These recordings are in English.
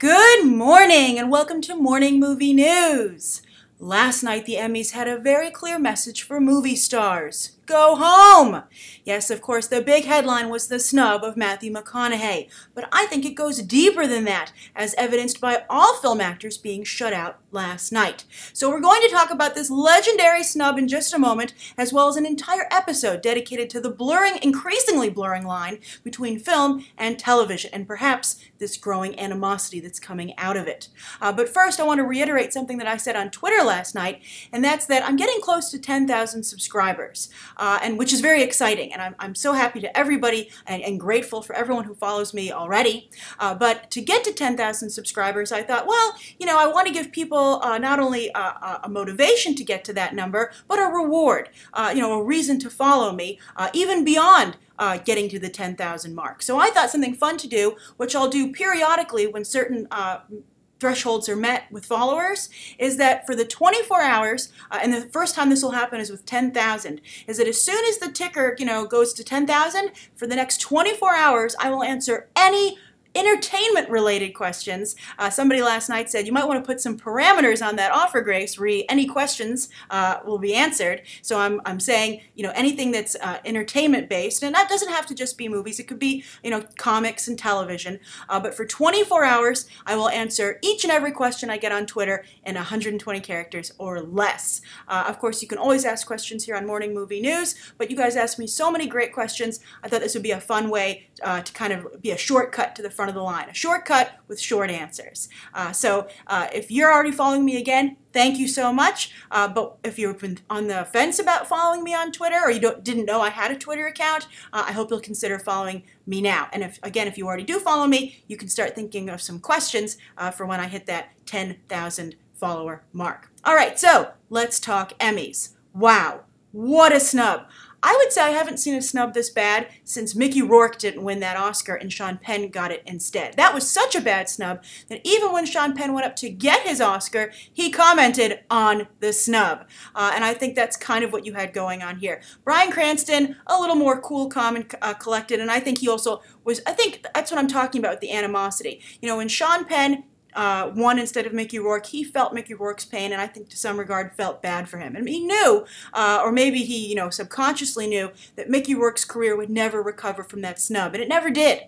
Good morning and welcome to Morning Movie News. Last night the Emmys had a very clear message for movie stars. Go home! Yes, of course, the big headline was the snub of Matthew McConaughey, but I think it goes deeper than that, as evidenced by all film actors being shut out last night. So we're going to talk about this legendary snub in just a moment, as well as an entire episode dedicated to the increasingly blurring line between film and television, and perhaps this growing animosity that's coming out of it. But first, I want to reiterate something that I said on Twitter last night, and that's that I'm getting close to 10,000 subscribers. And which is very exciting, and I'm so happy to everybody and grateful for everyone who follows me already. But to get to 10,000 subscribers, I thought, well, I want to give people not only a motivation to get to that number, but a reward, a reason to follow me, even beyond getting to the 10,000 mark. So I thought something fun to do, which I'll do periodically when certain thresholds are met with followers, is that for the 24 hours, and the first time this will happen is with 10,000, is that as soon as the ticker, goes to 10,000, for the next 24 hours, I will answer any entertainment-related questions. Somebody last night said, you might want to put some parameters on that offer, Grace, any questions will be answered. So I'm saying, anything that's entertainment-based, and that doesn't have to just be movies, it could be, comics and television. But for 24 hours, I will answer each and every question I get on Twitter in 120 characters or less. Of course, you can always ask questions here on Morning Movie News, but you guys asked me so many great questions, I thought this would be a fun way to kind of be a shortcut to the front of the line, a shortcut with short answers. So if you're already following me again, thank you so much. But if you've been on the fence about following me on Twitter, or you didn't know I had a Twitter account, I hope you'll consider following me now. And if you already do follow me, you can start thinking of some questions for when I hit that 10,000 follower mark. All right, so let's talk Emmys. Wow, what a snub. I would say I haven't seen a snub this bad since Mickey Rourke didn't win that Oscar and Sean Penn got it instead. That was such a bad snub that even when Sean Penn went up to get his Oscar, he commented on the snub. And I think that's kind of what you had going on here. Bryan Cranston, a little more cool, calm, and collected, and I think he also was, I think that's what I'm talking about with the animosity. When Sean Penn won instead of Mickey Rourke, he felt Mickey Rourke's pain, and I think to some regard felt bad for him. And he knew, or maybe he, subconsciously knew, that Mickey Rourke's career would never recover from that snub, and it never did.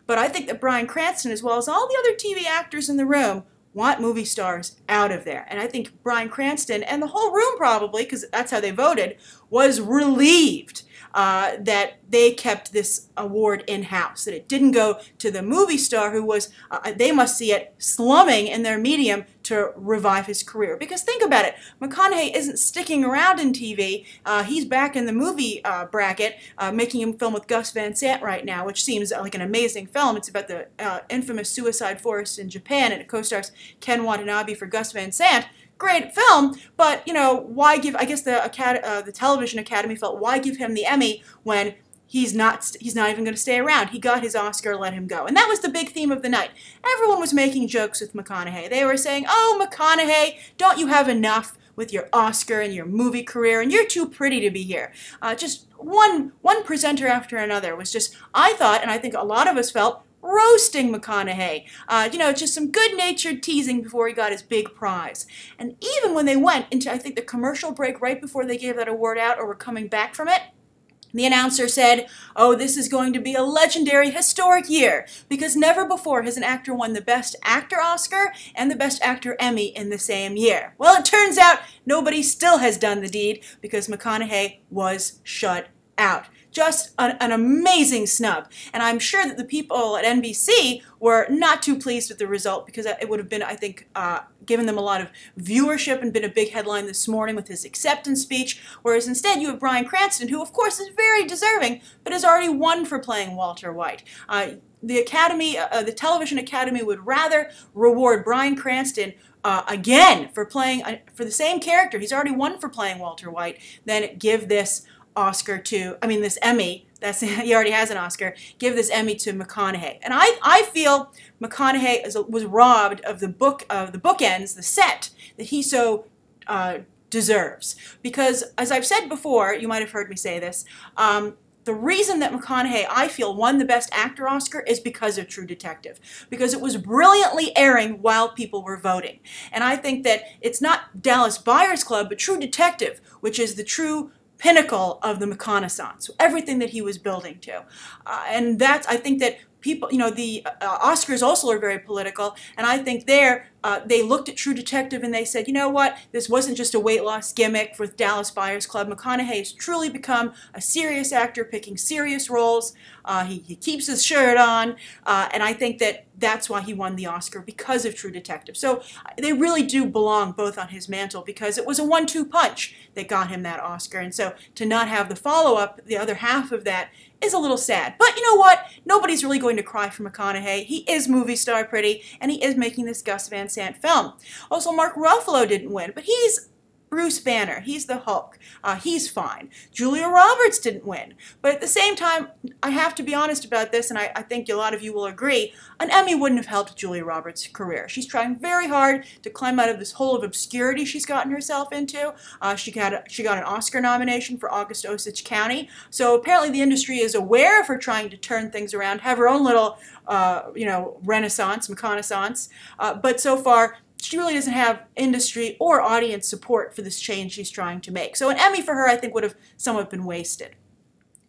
But I think that Bryan Cranston, as well as all the other TV actors in the room, want movie stars out of there. And I think Bryan Cranston, and the whole room probably, because that's how they voted, was relieved that they kept this award in-house, that it didn't go to the movie star who was, they must see it, slumming in their medium to revive his career. Because think about it, McConaughey isn't sticking around in TV. He's back in the movie bracket, making a film with Gus Van Sant right now, which seems like an amazing film. It's about the infamous suicide forest in Japan, and it co-stars Ken Watanabe for Gus Van Sant. Great film, but why give? I guess the Television Academy felt, why give him the Emmy when he's not even going to stay around? He got his Oscar, let him go. And that was the big theme of the night. Everyone was making jokes with McConaughey. They were saying, "Oh, McConaughey, don't you have enough with your Oscar and your movie career, and you're too pretty to be here." Just one presenter after another was just, I thought, and I think a lot of us felt, roasting McConaughey. Just some good-natured teasing before he got his big prize. And even when they went into, I think, the commercial break right before they gave that award out or were coming back from it, the announcer said, "Oh, this is going to be a legendary, historic year, because never before has an actor won the Best Actor Oscar and the Best Actor Emmy in the same year." Well, it turns out nobody still has done the deed, because McConaughey was shut out. Just an amazing snub. And I'm sure that the people at NBC were not too pleased with the result, because it would have been, I think, given them a lot of viewership and been a big headline this morning with his acceptance speech, whereas instead you have Bryan Cranston, who of course is very deserving, but has already won for playing Walter White. The Television Academy would rather reward Bryan Cranston again for playing, for the same character, he's already won for playing Walter White, than give this this Emmy, he already has an Oscar, give this Emmy to McConaughey. And I feel McConaughey was robbed of the bookends, the set, that he so deserves. Because, as I've said before, you might have heard me say this, the reason that McConaughey, I feel, won the Best Actor Oscar is because of True Detective, because it was brilliantly airing while people were voting. And I think that it's not Dallas Buyers Club, but True Detective, which is the true pinnacle of the McConaissance, everything that he was building to. And that's, I think that people, the Oscars also are very political, and I think they looked at True Detective and they said, you know what, this wasn't just a weight loss gimmick with Dallas Buyers Club. McConaughey has truly become a serious actor, picking serious roles. He keeps his shirt on, and I think that that's why he won the Oscar, because of True Detective. So they really do belong both on his mantle, because it was a 1-2 punch that got him that Oscar. And so to not have the follow-up, the other half of that, is a little sad. But you know what? Nobody's really going to cry for McConaughey. He is movie star pretty, and he is making this Gus Van Sant film. Also, Mark Ruffalo didn't win, but he's Bruce Banner. He's the Hulk. He's fine. Julia Roberts didn't win. But at the same time, I have to be honest about this, and I think a lot of you will agree, an Emmy wouldn't have helped Julia Roberts' career. She's trying very hard to climb out of this hole of obscurity she's gotten herself into. She got an Oscar nomination for August Osage County. So apparently the industry is aware of her trying to turn things around, have her own little, renaissance, McConaissance. But so far, she really doesn't have industry or audience support for this change she's trying to make. So an Emmy for her, I think, would have somewhat been wasted.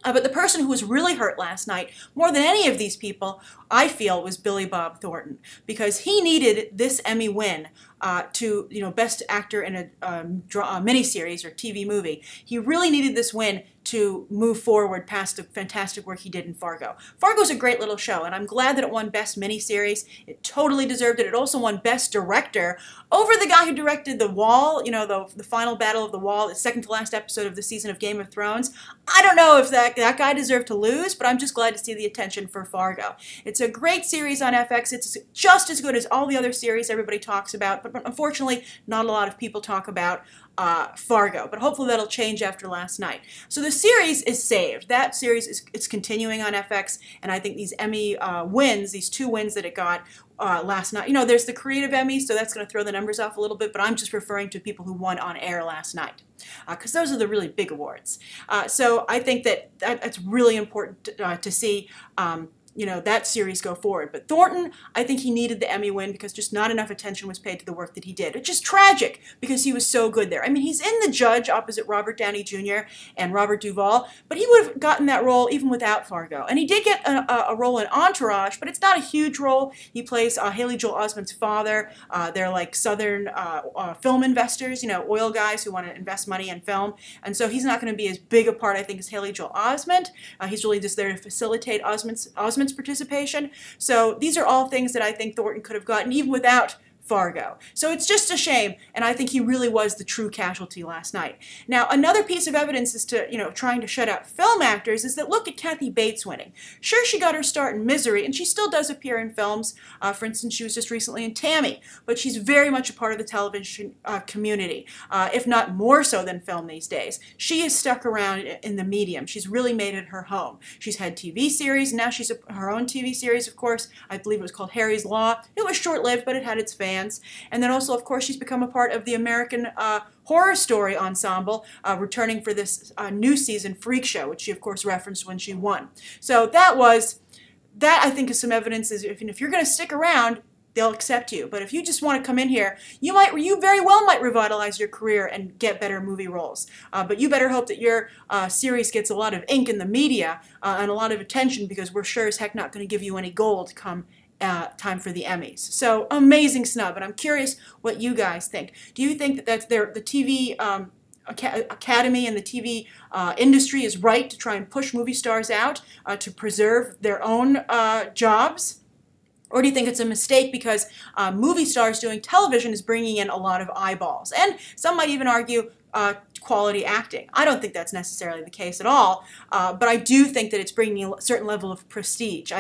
But the person who was really hurt last night, more than any of these people, I feel, was Billy Bob Thornton, because he needed this Emmy win to, Best Actor in a miniseries or TV movie. He really needed this win to move forward past the fantastic work he did in Fargo. Fargo's a great little show, and I'm glad that it won Best Miniseries. It totally deserved it. It also won Best Director over the guy who directed The Wall, the final battle of the Wall, the second to last episode of the season of Game of Thrones. I don't know if that guy deserved to lose, but I'm just glad to see the attention for Fargo. It's a great series on FX. It's just as good as all the other series everybody talks about, but unfortunately, not a lot of people talk about Fargo, but hopefully that'll change after last night. So the series is saved. That series it's continuing on FX, and I think these Emmy wins, these 2 wins that it got last night. There's the creative Emmy, so that's going to throw the numbers off a little bit, but I'm just referring to people who won on air last night, because those are the really big awards. So I think that's really important to see. That series go forward. But Thornton, I think he needed the Emmy win because just not enough attention was paid to the work that he did. It's just tragic because he was so good there. I mean, he's in The Judge opposite Robert Downey Jr. and Robert Duvall, but he would have gotten that role even without Fargo. And he did get a role in Entourage, but it's not a huge role. He plays Haley Joel Osment's father. They're like Southern film investors, oil guys who want to invest money in film. And so he's not going to be as big a part, I think, as Haley Joel Osment. He's really just there to facilitate Osment's participation. So these are all things that I think Thornton could have gotten even without Fargo. So it's just a shame, and I think he really was the true casualty last night. Now, another piece of evidence as to, trying to shut out film actors is that look at Kathy Bates winning. Sure, she got her start in Misery, and she still does appear in films. For instance, she was just recently in Tammy, but she's very much a part of the television community, if not more so than film these days. She is stuck around in the medium. She's really made it her home. She's had TV series, and now she's her own TV series, of course. I believe it was called Harry's Law. It was short-lived, but it had its fans. And then also, of course, she's become a part of the American Horror Story ensemble, returning for this new season, Freak Show, which she, of course, referenced when she won. So that I think is some evidence is if you're going to stick around, they'll accept you. But if you just want to come in here, you very well might revitalize your career and get better movie roles. But you better hope that your series gets a lot of ink in the media and a lot of attention, because we're sure as heck not going to give you any gold come time for the Emmys. So amazing snub, and I'm curious what you guys think. Do you think that the TV Academy and the TV industry is right to try and push movie stars out to preserve their own jobs? Or do you think it's a mistake because movie stars doing television is bringing in a lot of eyeballs? And some might even argue quality acting. I don't think that's necessarily the case at all, but I do think that it's bringing a certain level of prestige.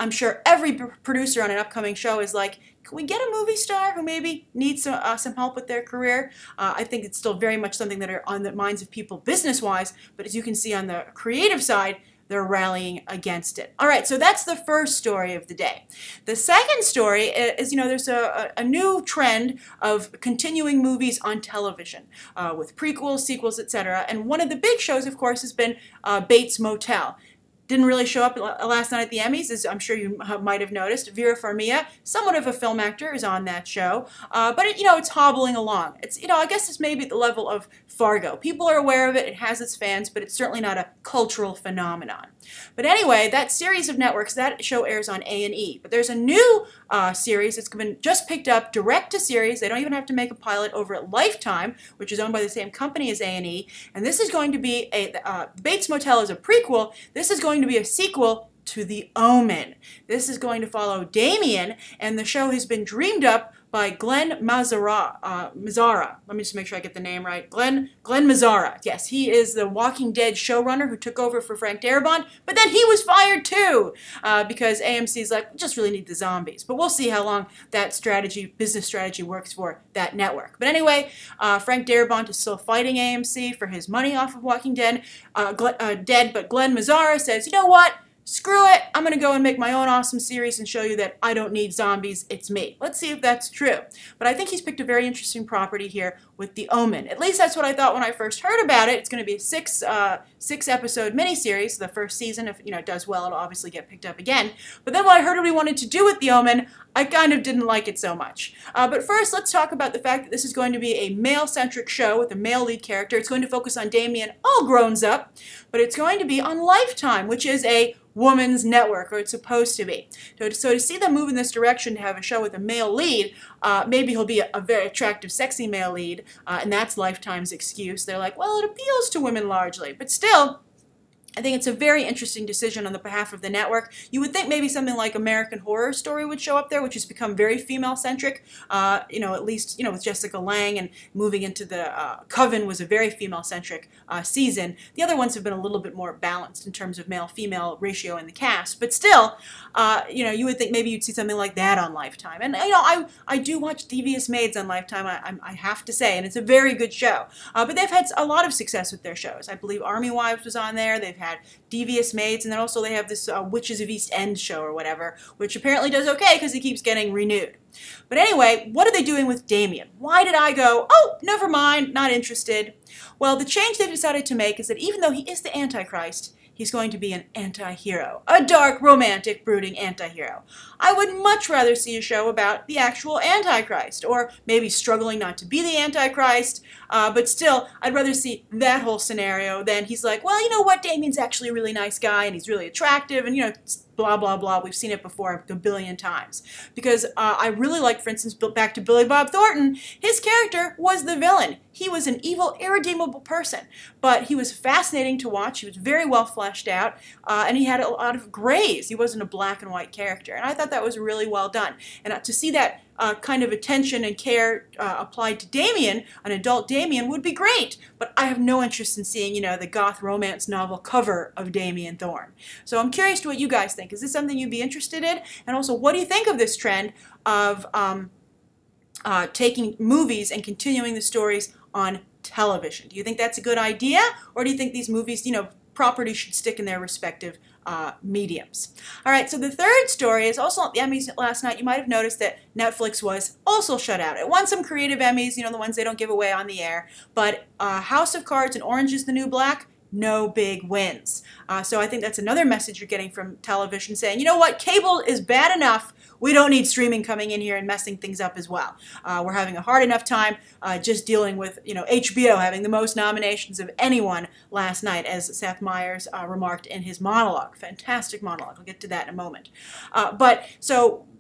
I'm sure every producer on an upcoming show is like, can we get a movie star who maybe needs some help with their career? I think it's still very much something that are on the minds of people business-wise, but as you can see on the creative side, they're rallying against it. All right, so that's the first story of the day. The second story is, there's a new trend of continuing movies on television with prequels, sequels, etc. And one of the big shows, of course, has been Bates Motel. Didn't really show up last night at the Emmys, as I'm sure you might have noticed. Vera Farmiga, somewhat of a film actor, is on that show, but it's hobbling along. It's I guess it's maybe at the level of Fargo. People are aware of it. It has its fans, but it's certainly not a cultural phenomenon. But anyway, that series of networks, that show airs on A&E. But there's a new series that's been just picked up, direct to series. They don't even have to make a pilot, over at Lifetime, which is owned by the same company as A&E. And this is going to be Bates Motel is a prequel. This is going to be a sequel to The Omen. This is going to follow Damien, and the show has been dreamed up by Glenn Mazzara. Let me just make sure I get the name right. Glenn Mazzara. Yes, he is the Walking Dead showrunner who took over for Frank Darabont, but then he was fired too because AMC's like, we just really need the zombies. But we'll see how long that business strategy works for that network. But anyway, Frank Darabont is still fighting AMC for his money off of Walking Dead, but Glenn Mazzara says, you know what? Screw it, I'm going to go and make my own awesome series and show you that I don't need zombies, it's me. Let's see if that's true. But I think he's picked a very interesting property here with The Omen. At least that's what I thought when I first heard about it. It's going to be a six-episode miniseries. The first season, if it does well, it'll obviously get picked up again. But then when I heard what he wanted to do with The Omen, I kind of didn't like it so much. But first, let's talk about the fact that this is going to be a male-centric show with a male lead character. It's going to focus on Damien, all grown up, but it's going to be on Lifetime, which is a woman's network, or it's supposed to be. So to see them move in this direction, to have a show with a male lead, maybe he'll be a very attractive, sexy male lead, and that's Lifetime's excuse. They're like, well, it appeals to women largely, but still, I think it's a very interesting decision on the behalf of the network. You would think maybe something like American Horror Story would show up there, which has become very female-centric, at least, with Jessica Lange, and moving into the Coven was a very female-centric season. The other ones have been a little bit more balanced in terms of male-female ratio in the cast, but still, you would think maybe you'd see something like that on Lifetime. And, I do watch Devious Maids on Lifetime, I have to say, and it's a very good show. But they've had a lot of success with their shows. I believe Army Wives was on there. They've had Devious Maids, and then also they have this Witches of East End show or whatever, which apparently does okay because it keeps getting renewed. But anyway, what are they doing with Damien? Why did I go, oh, never mind, not interested? Well, the change they've decided to make is that even though he is the Antichrist, he's going to be an anti-hero, a dark, romantic, brooding anti-hero. I would much rather see a show about the actual Antichrist, or maybe struggling not to be the Antichrist, but still, I'd rather see that whole scenario than he's like, well, you know what, Damien's actually a really nice guy, and he's really attractive, and, blah, blah, blah. We've seen it before a billion times. Because I really like, for instance, back to Billy Bob Thornton, his character was the villain. He was an evil, irredeemable person, but he was fascinating to watch. He was very well fleshed out, and he had a lot of grays. He wasn't a black and white character, and I thought that was really well done. And to see that kind of attention and care applied to Damien, an adult Damien, would be great. But I have no interest in seeing, the goth romance novel cover of Damien Thorn. So I'm curious to what you guys think. Is this something you'd be interested in? And also, what do you think of this trend of taking movies and continuing the stories on television? Do you think that's a good idea? Or do you think these movies, properties should stick in their respective mediums? All right, so the third story is also at the Emmys last night. You might have noticed that Netflix was also shut out. It won some creative Emmys, the ones they don't give away on the air, but House of Cards and Orange is the New Black, no big wins. So I think that's another message you're getting from television saying, you know what, cable is bad enough. We don't need streaming coming in here and messing things up as well. We're having a hard enough time just dealing with, HBO having the most nominations of anyone last night, as Seth Meyers remarked in his monologue. Fantastic monologue. I'll get to that in a moment. But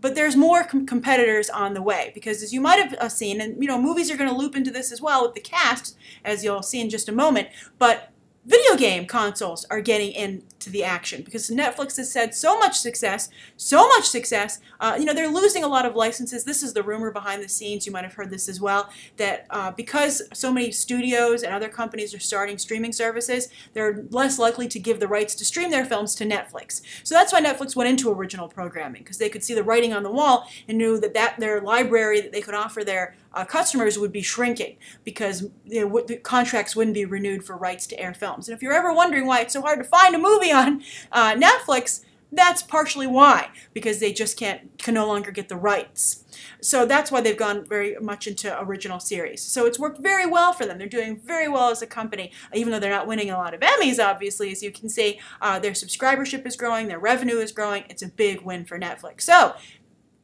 there's more competitors on the way, because as you might have seen, and movies are going to loop into this as well with the cast, as you'll see in just a moment, but video game consoles are getting into the action because Netflix has had so much success, they're losing a lot of licenses. This is the rumor behind the scenes, you might have heard this as well, that because so many studios and other companies are starting streaming services, they're less likely to give the rights to stream their films to Netflix. So that's why Netflix went into original programming, because they could see the writing on the wall and knew that their library that they could offer their customers would be shrinking, because the contracts wouldn't be renewed for rights to air films. films. And if you're ever wondering why it's so hard to find a movie on Netflix, that's partially why, because they just can no longer get the rights. So that's why they've gone very much into original series. So it's worked very well for them. They're doing very well as a company, even though they're not winning a lot of Emmys, obviously. As you can see, their subscribership is growing, their revenue is growing. It's a big win for Netflix. So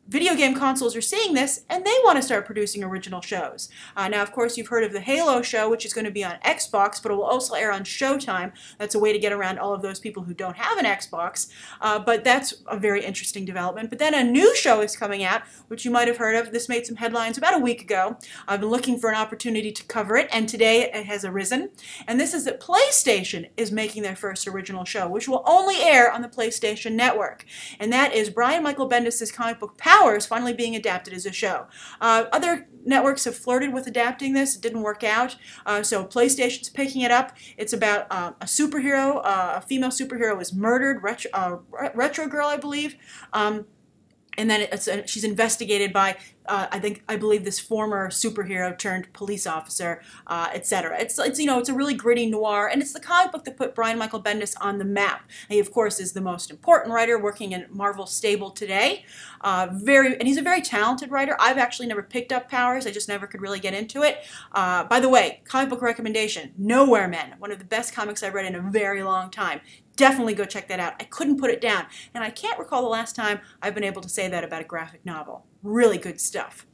video game consoles are seeing this, and they want to start producing original shows. Now, of course, you've heard of the Halo show, which is going to be on Xbox, but it will also air on Showtime. That's a way to get around all of those people who don't have an Xbox, but that's a very interesting development. But then a new show is coming out, which you might have heard of. This made some headlines about a week ago. I've been looking for an opportunity to cover it, and today it has arisen. And this is that PlayStation is making their first original show, which will only air on the PlayStation Network. And that is Brian Michael Bendis' comic book Powers finally being adapted as a show. Other networks have flirted with adapting this. It didn't work out. So PlayStation's picking it up. It's about a superhero. A female superhero is murdered. Retro Girl, I believe. And then she's investigated by, I believe this former superhero turned police officer, etc. It's a really gritty noir, and it's the comic book that put Brian Michael Bendis on the map. He, of course, is the most important writer working in Marvel's stable today. And he's a very talented writer. I've actually never picked up Powers. I just never could really get into it. By the way, comic book recommendation, Nowhere Men, one of the best comics I've read in a very long time. Definitely go check that out. I couldn't put it down. And I can't recall the last time I've been able to say that about a graphic novel. Really good stuff.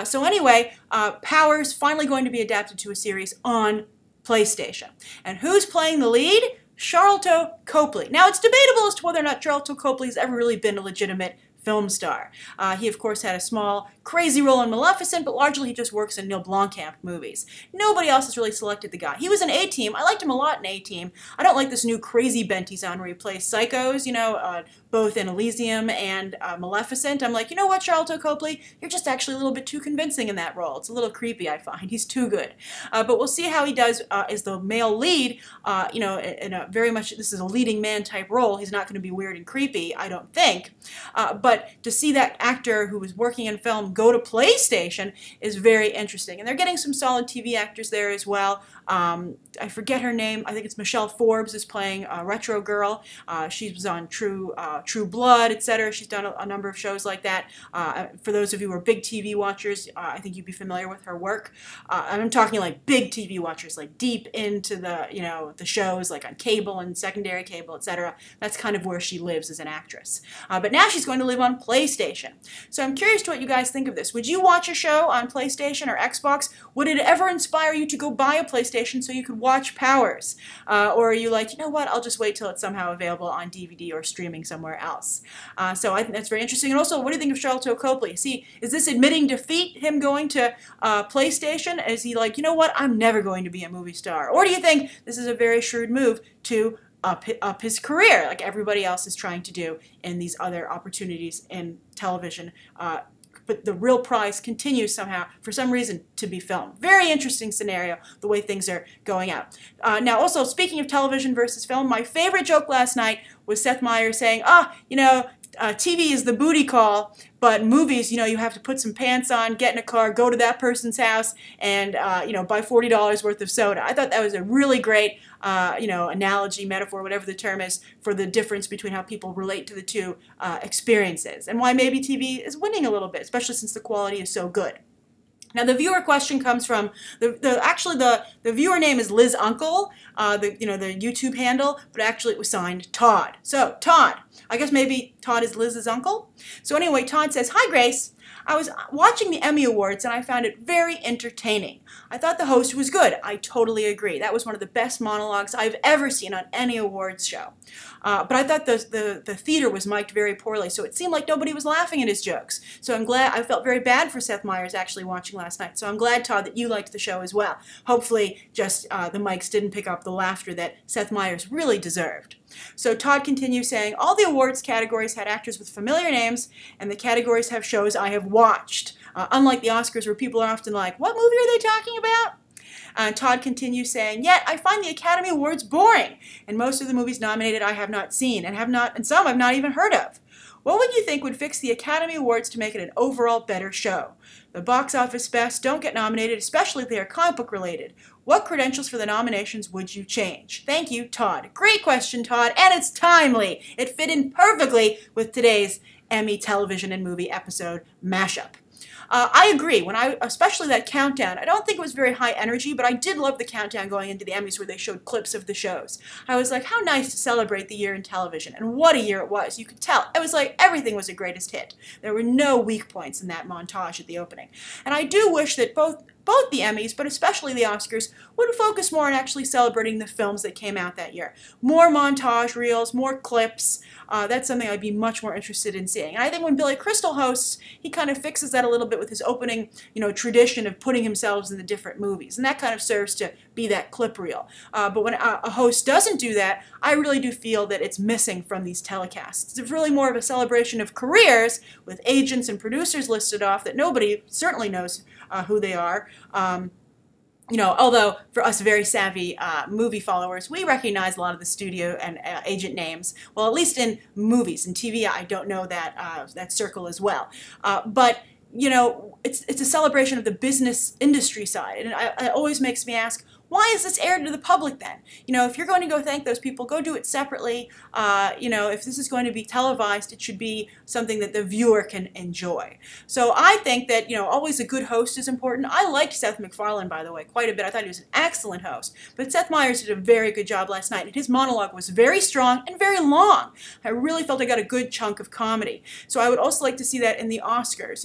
So anyway, Powers finally going to be adapted to a series on PlayStation. And who's playing the lead? Sharlto Copley. Now, it's debatable as to whether or not Sharlto Copley has ever really been a legitimate film star. He, of course, had a small, crazy role in Maleficent, but largely he just works in Neil Blomkamp movies. Nobody else has really selected the guy. He was in A-Team. I liked him a lot in A-Team. I don't like this new crazy bent he's on where he plays psychos, both in Elysium and Maleficent. I'm like, you know what, Sharlto Copley? You're just actually a little bit too convincing in that role. It's a little creepy, I find. He's too good. But we'll see how he does as the male lead, in a very much, this is a leading man type role. He's not going to be weird and creepy, I don't think. But to see that actor who was working in film go to PlayStation is very interesting. And they're getting some solid TV actors there as well. I forget her name. I think it's Michelle Forbes is playing Retro Girl. She was on True Blood, etc. She's done a number of shows like that. For those of you who are big TV watchers, I think you'd be familiar with her work. I'm talking like big TV watchers, like deep into the shows, like on cable and secondary cable, etc. That's kind of where she lives as an actress. But now she's going to live on PlayStation. So I'm curious to what you guys think of this. Would you watch a show on PlayStation or Xbox? Would it ever inspire you to go buy a PlayStation so you could watch Powers? Or are you like, you know what, I'll just wait till it's somehow available on DVD or streaming somewhere else? So I think that's very interesting. And also, what do you think of Sharlto Copley? Is this admitting defeat, him going to PlayStation? Is he like, you know what, I'm never going to be a movie star? Or do you think this is a very shrewd move to up his career, like everybody else is trying to do in these other opportunities in television? But the real prize continues somehow, for some reason, to be film. Very interesting scenario, the way things are going out. Now, also, speaking of television versus film, my favorite joke last night was Seth Meyers saying, TV is the booty call, but movies, you have to put some pants on, get in a car, go to that person's house, and, buy $40 worth of soda. I thought that was a really great, analogy, metaphor, whatever the term is, for the difference between how people relate to the two experiences, and why maybe TV is winning a little bit, especially since the quality is so good. Now, the viewer question comes from the viewer name is Liz Uncle, the YouTube handle, but actually it was signed Todd. So Todd, I guess maybe Todd is Liz's uncle. So anyway, Todd says, "Hi Grace. I was watching the Emmy Awards and I found it very entertaining. I thought the host was good. I totally agree. That was one of the best monologues I've ever seen on any awards show. But I thought the theater was mic'd very poorly, so it seemed like nobody was laughing at his jokes. So I'm glad. I felt very bad for Seth Meyers actually watching last night. So I'm glad, Todd, that you liked the show as well. Hopefully just the mics didn't pick up the laughter that Seth Meyers really deserved." So Todd continues saying, "All the awards categories had actors with familiar names, and the categories have shows I have watched. Unlike the Oscars where people are often like, what movie are they talking about?" Todd continues saying, "Yet I find the Academy Awards boring, and most of the movies nominated I have not seen, and some I've not even heard of. What would you think would fix the Academy Awards to make it an overall better show? The box office best don't get nominated, especially if they are comic book related. What credentials for the nominations would you change? Thank you, Todd. Great question, Todd, and it's timely. It fit in perfectly with today's Emmy television and movie episode mashup. I agree. Especially that countdown, I don't think it was very high energy, but I did love the countdown going into the Emmys where they showed clips of the shows. I was like, how nice to celebrate the year in television, and what a year it was. You could tell. It was like everything was a greatest hit. There were no weak points in that montage at the opening. And I do wish that both the Emmys, but especially the Oscars, would focus more on actually celebrating the films that came out that year. More montage reels, more clips. That's something I'd be much more interested in seeing. And I think when Billy Crystal hosts, he kind of fixes that a little bit with his opening, tradition of putting himself in the different movies. And that kind of serves to be that clip reel. But when a host doesn't do that, I really do feel that it's missing from these telecasts. It's really more of a celebration of careers with agents and producers listed off that nobody certainly knows who they are. Although for us very savvy movie followers, we recognize a lot of the studio and agent names. Well, at least in movies. In TV, I don't know that circle as well. But it's a celebration of the business industry side, and it always makes me ask, why is this aired to the public then? If you're going to go thank those people, go do it separately. If this is going to be televised, it should be something that the viewer can enjoy. So I think that, always a good host is important. I liked Seth MacFarlane, by the way, quite a bit. I thought he was an excellent host. But Seth Meyers did a very good job last night, and his monologue was very strong and very long. I really felt I got a good chunk of comedy. So I would also like to see that in the Oscars.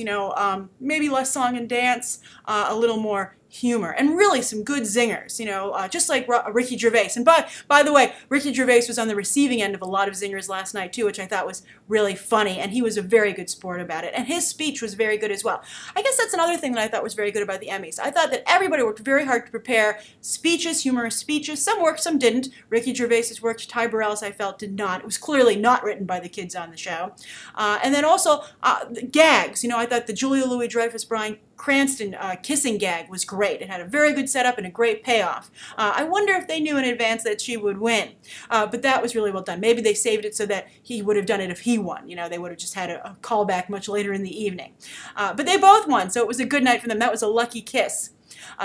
Maybe less song and dance, a little more humor, and really some good zingers, just like Ricky Gervais. And by the way, Ricky Gervais was on the receiving end of a lot of zingers last night too, which I thought was really funny, and he was a very good sport about it, and his speech was very good as well. I guess that's another thing that I thought was very good about the Emmys. I thought that everybody worked very hard to prepare speeches, humorous speeches. Some worked, some didn't. Ricky Gervais's worked. Ty Burrell's, I felt, did not. It was clearly not written by the kids on the show. And then also the gags. I thought the Julia Louis-Dreyfus, Bryan Cranston kissing gag was great. It had a very good setup and a great payoff. I wonder if they knew in advance that she would win. But that was really well done. Maybe they saved it so that he would have done it if he won. They would have just had a callback much later in the evening. But they both won, so it was a good night for them. That was a lucky kiss.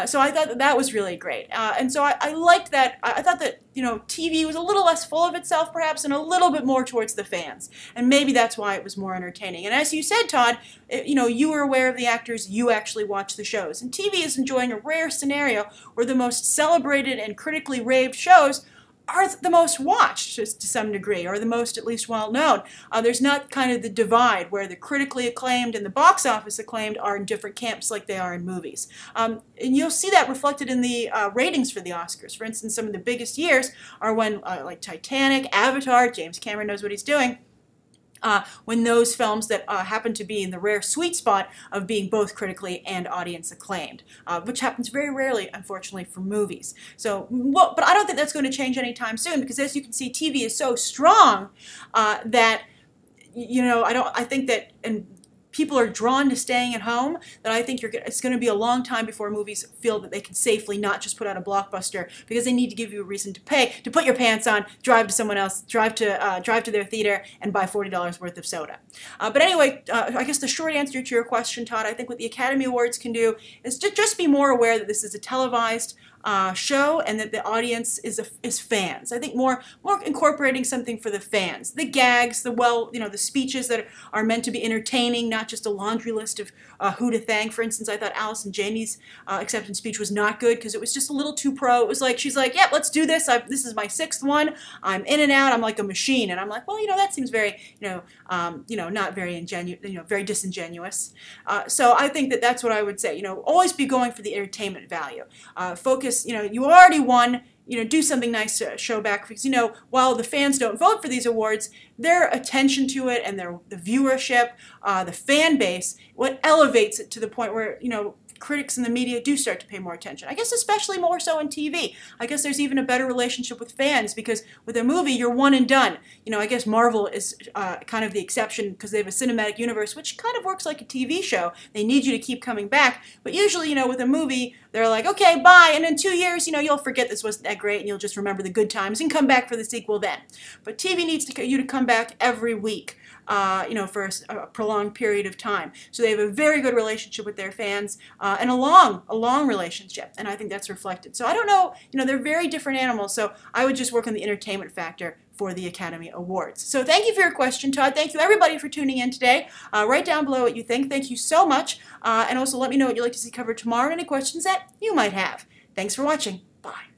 So I thought that was really great. And so I liked that. I thought that, TV was a little less full of itself, perhaps, and a little bit more towards the fans. And maybe that's why it was more entertaining. And as you said, Todd, you were aware of the actors. You actually watched the shows. And TV is enjoying a rare scenario where the most celebrated and critically raved shows are the most watched to some degree, or the most at least well known. There's not kind of the divide where the critically acclaimed and the box office acclaimed are in different camps like they are in movies. And you'll see that reflected in the ratings for the Oscars. For instance, some of the biggest years are when, like Titanic, Avatar, James Cameron knows what he's doing, when those films that happen to be in the rare sweet spot of being both critically and audience acclaimed, which happens very rarely, unfortunately, for movies. So, but I don't think that's going to change anytime soon, because as you can see, TV is so strong that, I think that, and people are drawn to staying at home, that I think it's going to be a long time before movies feel that they can safely not just put out a blockbuster, because they need to give you a reason to pay, to put your pants on, drive to someone else, drive to their theater, and buy $40 worth of soda. But anyway, I guess the short answer to your question, Todd, I think what the Academy Awards can do is to just be more aware that this is a televised show, and that the audience is fans. I think more incorporating something for the fans. The gags, the speeches that are meant to be entertaining, not just a laundry list of who to thank. For instance, I thought Allison Janney's acceptance speech was not good because it was just a little too pro. It was like, she's like, yep, let's do this. This is my 6th one. I'm in and out. I'm like a machine. And I'm like, well, that seems very, not very very disingenuous. So I think that that's what I would say. Always be going for the entertainment value. Focus, you already won. Do something nice to show back, because, while the fans don't vote for these awards, their attention to it and the viewership, the fan base, what elevates it to the point where, critics and the media do start to pay more attention. I guess especially more so in TV. I guess there's even a better relationship with fans, because with a movie, you're one and done. I guess Marvel is kind of the exception, because they have a cinematic universe, which kind of works like a TV show. They need you to keep coming back. But usually, with a movie, they're like, okay, bye, and in 2 years, you'll forget this wasn't that great, and you'll just remember the good times and come back for the sequel then. But TV needs you to come back every week. for a prolonged period of time. So they have a very good relationship with their fans, and a long relationship, and I think that's reflected. So I don't know, they're very different animals, so I would just work on the entertainment factor for the Academy Awards. So thank you for your question, Todd. Thank you, everybody, for tuning in today. Write down below what you think. Thank you so much. And also let me know what you'd like to see covered tomorrow and any questions that you might have. Thanks for watching. Bye.